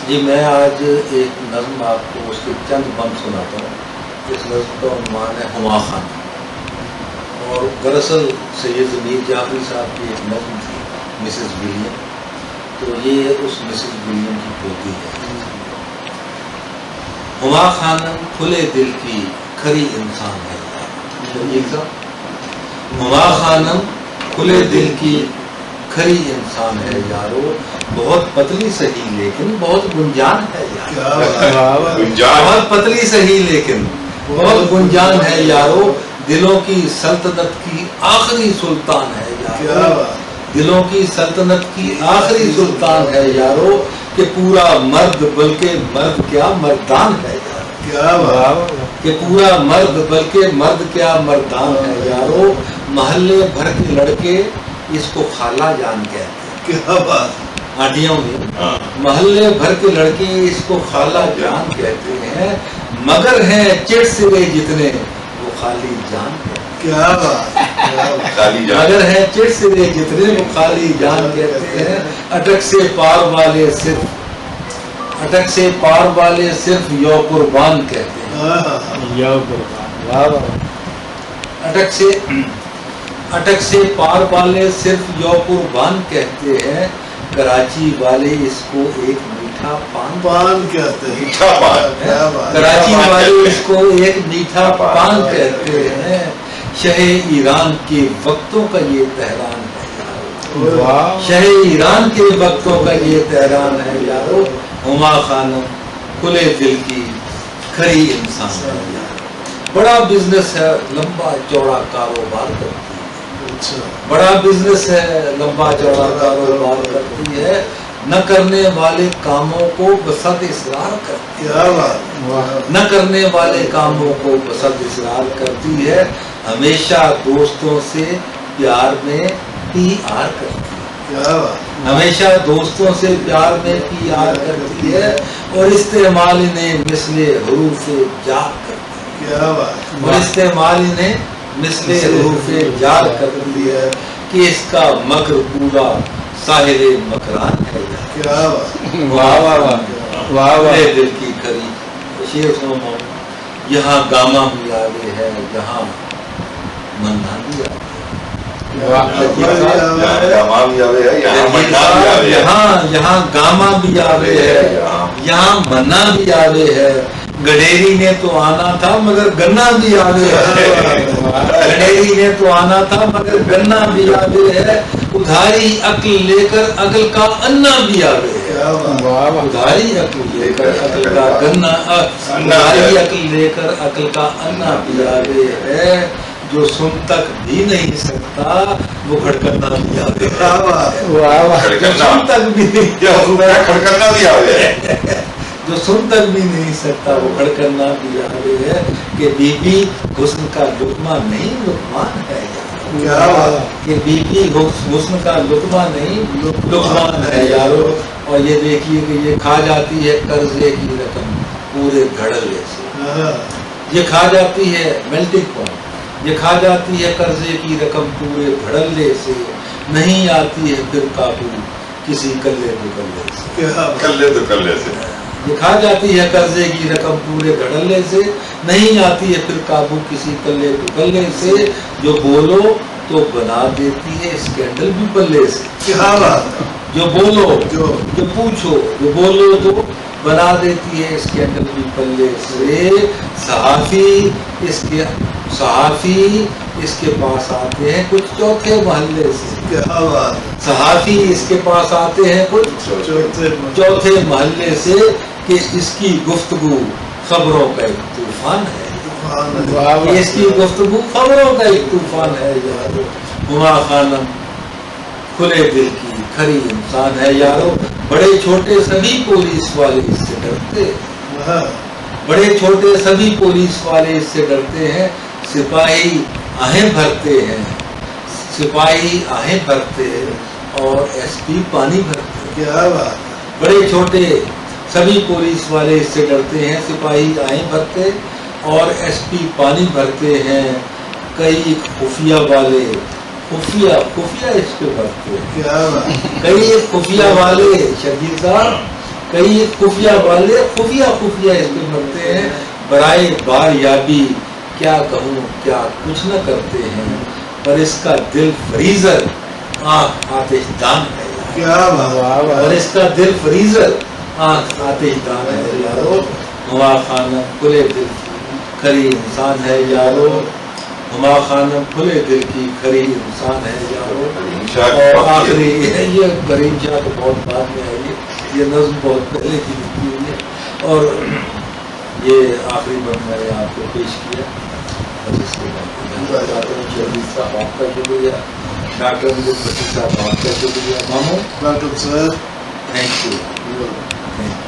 جی میں آج ایک نظم آپ کو اس کے چند بند سناتا ہوں۔ اس نظم کا عنوان ہے ہما خانہ، اور دراصل سید ضمیر جعفری صاحب کی ایک نظم تھی مسز ولیم، تو یہ اس مسز ولیم کی پوتی ہے۔ ہما خانم کھلے دل کی کھری انسان ہے، ہما خانم کھلے دل کی کھری انسان ہے یارو، بہت پتلی سہی لیکن بہت گنجان ہے یارو، بہت پتلی سہی لیکن بہت گنجان ہے یارو، دلوں کی سلطنت کی آخری سلطان ہے یارو، دلوں کی سلطنت کی آخری سلطان ہے یارو، کہ پورا مرد بلکہ مرد کیا مردان ہے یارو، کہ پورا مرد بلکہ مرد کیا مردان ہے یارو، محلے بھر کے لڑکے اس کو خالہ جان کہتے ہیں، کیا بات، آنٹیوں میں محلے بھر کے لڑکے اس کو خالہ جان کہتے ہیں، مگر ہیں چٹ سرے جتنے وہ خالی جان کہتے ہیں، کیا بات، مگر ہیں چٹ سرے جتنے وہ خالی جان کہتے ہیں، اٹک سے پار والے صرف، اٹک سے پار والے صرف یو قربان کہتے ہیں، یو قربان، اٹک سے پار والے صرف یو قربان کہتے ہیں، کراچی والے اس کو ایک میٹھا پان کہتے ہیں، میٹھا پان، کراچی والے اس کو ایک میٹھا پان کہتے ہیں، شہ ایران کے وقتوں کا یہ تہران ہے یارو، شہ ایران کے وقتوں کا یہ تہران ہے یارو، ہما خانم کھلے دل کی کھری انسان ہے یارو، بڑا بزنس ہے لمبا چوڑا کاروبار کرتی ہے، بڑا بزنس ہے لمبا چوڑا کاروبار کرتی ہے، نہ کرنے والے کاموں کو بسد اصرار کرتی ہے، نہ کرنے والے کاموں کو بسد اصرار کرتی ہے، ہمیشہ دوستوں سے پیار میں پی آر کرتی ہے، ہمیشہ دوستوں سے پیار میں پی آر کرتی ہے، اور استعمال انہیں مثل حروف جار کرتی ہے، اور استعمال انہیں مثل حروف جار کرتی ہے، کہ اس کا مکر پورا ساحل مکران ہے، واہ واہ واہ واہ، دل کی کھری شیر سنو، یہاں گاما بھی آگے ہے، یہاں منا بھی یہاں گاما بھی آوے ہے، یہاں منا بھی آوے ہے، گڈیری نے تو آنا تھا مگر گنا بھی آوے ہے، گڈیری نے تو آنا تھا مگر گنا بھی آوے ہے، ادھاری عقل لے کر عقل کا انا بھی آوے ہے، ادھاری عقل لے کر عقل کا گنا، ادھاری عقل لے کر عقل کا انا بھی آوے ہے، جو سن تک بھی نہیں سکتا وہ کھڑکنا بھی آوے ہے، جو سن تک بھی کھڑکنا بھی آوے ہے، جو سن تک بھی نہیں سکتا وہ کھڑکنا بھی آوے ہے، کہ بی بی حسن کا لقمہ نہیں لقمان ہے یارو، کہ بی بی حسن کا لقمہ نہیں لقمان ہے یارو، اور یہ دیکھیے کہ یہ کھا جاتی ہے قرضے کی رقم پورے گھڑلے سے، یہ کھا جاتی ہے میلٹنگ پوائنٹ، یہ کھا جاتی ہے قرضے کی رقم پورے گھڑلے سے، نہیں آتی ہے پھر قابو کسی کلے تو کلے سے، یہ کھا جاتی ہے قرضے کی رقم پورے گھڑلے سے، نہیں آتی ہے پھر قابو کسی کلے تو کلے سے، جو بولو تو بنا دیتی ہے اسکینڈل بھی پلے سے، جو بولو جو پوچھو، جو بولو تو بنا دیتی ہے اسکینڈل بھی پلے سے، صحافی اس کے پاس آتے ہیں کچھ چوتھے محلے سے، صحافی اس کے پاس آتے ہیں کچھ چوتھے محلے سے، کہ اس کی گفتگو خبروں کا ایک طوفان ہے، کہ اس کی گفتگو خبروں کا ایک طوفان ہے یارو، ہما خانم کھلے دل کی کھری انسان ہے یارو، بڑے چھوٹے سبھی پولیس والے اس سے ڈرتے ہیں، بڑے چھوٹے سبھی پولیس والے اس سے ڈرتے ہیں، سپاہی آہیں بھرتے ہیں، سپاہی آہیں بھرتے اور ایس پی پانی بھرتے، بڑے چھوٹے سبھی پولیس والے اس سے ڈرتے ہیں، سپاہی آہیں بھرتے اور ایس پی پانی بھرتے ہیں، کئی خفیہ والے خفیہ اس پہ بھرتے ہیں، کئی خفیہ والے شبیر صاحب کئی خفیہ والے خفیہ اس کو کرتے ہیں، برائے بار یابی کیا کہوں کیا کچھ نہ کرتے ہیں، پر اس کا دل فریزر آنکھ آتش دان ہے، کیا بات، اور اس کا دل فریزر آنکھ آتش دان ہے یارو، ہوا خانہ کھلے دل کی کھری انسان ہے یارو، ہما خانم کھلے دل کی کھری انسان ہے یارو۔ اور آخری یہ کریم شاہ تو بہت بعد میں آئی ہے، یہ نظم بہت پہلے کی لکھی ہوئی ہے، اور یہ آخری بند میں نے آپ کو پیش کیا، اور اس کے بعد شہید صاحب آپ کا شکریہ، ڈاکٹر مجھے بشیر صاحب آپ کا شکریہ، ماموں ڈاکٹر صاحب تھینک یو۔